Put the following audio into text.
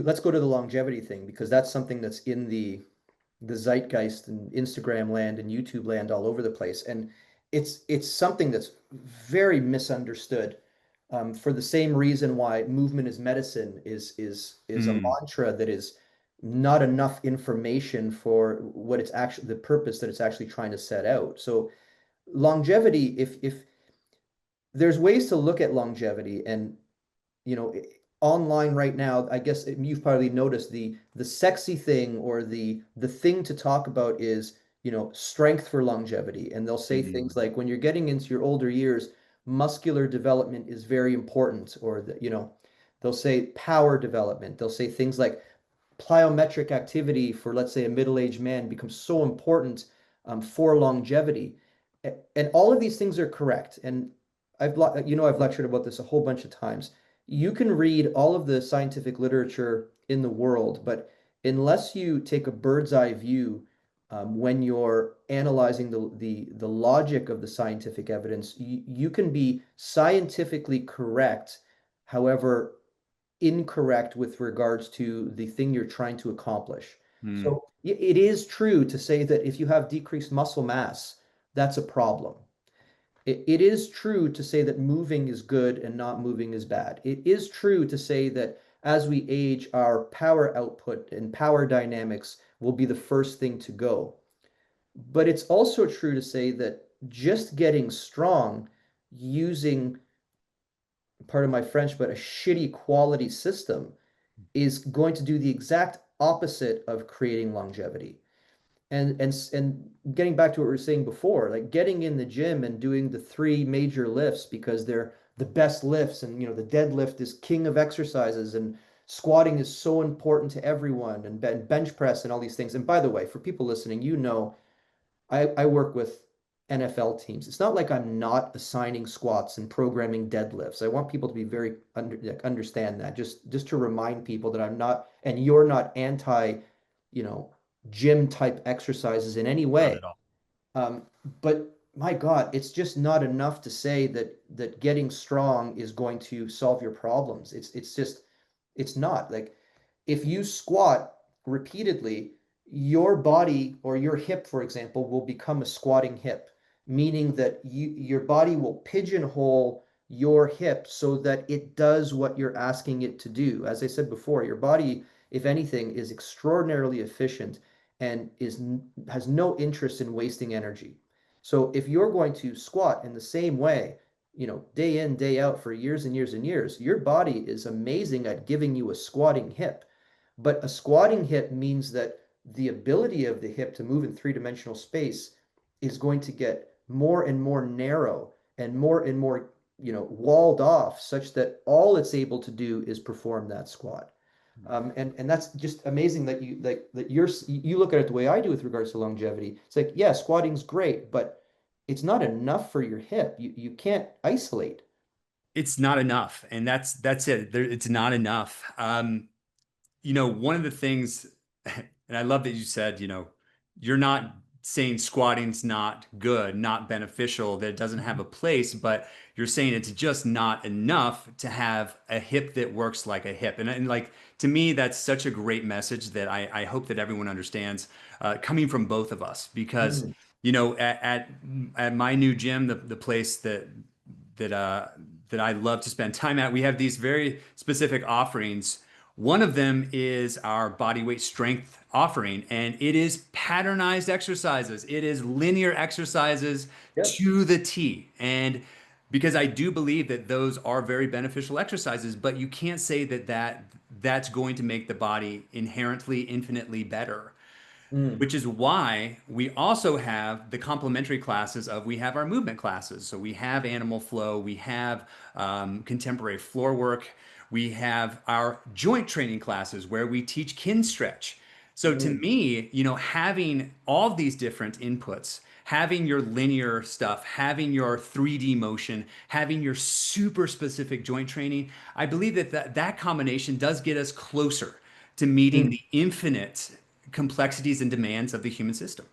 let's go to the longevity thing because that's something that's in the zeitgeist and Instagram land and YouTube land all over the place. And it's something that's very misunderstood, for the same reason why movement is medicine is a Mm, mantra that is not enough information for what it's actually the purpose that it's actually trying to set out. So longevity, if there's ways to look at longevity and you know, online right now, I guess you've probably noticed the sexy thing or the thing to talk about is, strength for longevity. And they'll say things mm, like when you're getting into your older years, muscular development is very important, or they'll say power development. They'll say things like plyometric activity for, let's say, a middle-aged man becomes so important, for longevity. And all of these things are correct. And I've lectured about this a whole bunch of times. You can read all of the scientific literature in the world, but unless you take a bird's eye view, when you're analyzing the logic of the scientific evidence, you can be scientifically correct, however, incorrect with regards to the thing you're trying to accomplish. mm. So it is true to say that if you have decreased muscle mass, that's a problem. It is true to say that moving is good and not moving is bad. It is true to say that as we age, our power output and power dynamics will be the first thing to go. But it's also true to say that just getting strong using, pardon my French, but a shitty quality system is going to do the exact opposite of creating longevity. And getting back to what we were saying before, like getting in the gym and doing the three major lifts because they're the best lifts, and the deadlift is king of exercises, and squatting is so important to everyone, and bench press and all these things. And by the way, for people listening, I work with NFL teams. It's not like I'm not assigning squats and programming deadlifts. I want people to be very understand that. Just to remind people that I'm not, and you're not anti, you know, gym type exercises in any Not way. at all. Um, but my God, it's just not enough to say that getting strong is going to solve your problems. It's not. Like if you squat repeatedly, your body or your hip, for example, will become a squatting hip, meaning that your body will pigeonhole your hip so that it does what you're asking it to do. As I said before, your body, if anything, is extraordinarily efficient and has no interest in wasting energy. So if you're going to squat in the same way, day in, day out for years and years and years, your body is amazing at giving you a squatting hip. But a squatting hip means that the ability of the hip to move in three-dimensional space is going to get more and more narrow and more, walled off, such that all it's able to do is perform that squat. And that's just amazing that you look at it the way I do with regards to longevity. It's like, yeah, squatting's great, but it's not enough for your hip. You can't isolate. It's not enough, and that's it. It's not enough. One of the things, and I love that you said, you're not saying squatting's not good, not beneficial, that it doesn't have a place, but you're saying it's just not enough to have a hip that works like a hip. And like to me, that's such a great message that I hope that everyone understands, coming from both of us, because Mm, at my new gym, the place that that I love to spend time at, we have these very specific offerings. One of them is our body weight strength offering, and it is patternized exercises. It is linear exercises yep. to the T. And because I do believe that those are very beneficial exercises, but you can't say that's going to make the body inherently infinitely better, Mm, which is why we also have the complementary classes of we have our movement classes. So we have animal flow, we have contemporary floor work, we have our joint training classes where we teach kin stretch. So to mm, me, having all these different inputs, having your linear stuff, having your 3D motion, having your super specific joint training, I believe that combination does get us closer to meeting mm. the infinite complexities and demands of the human system.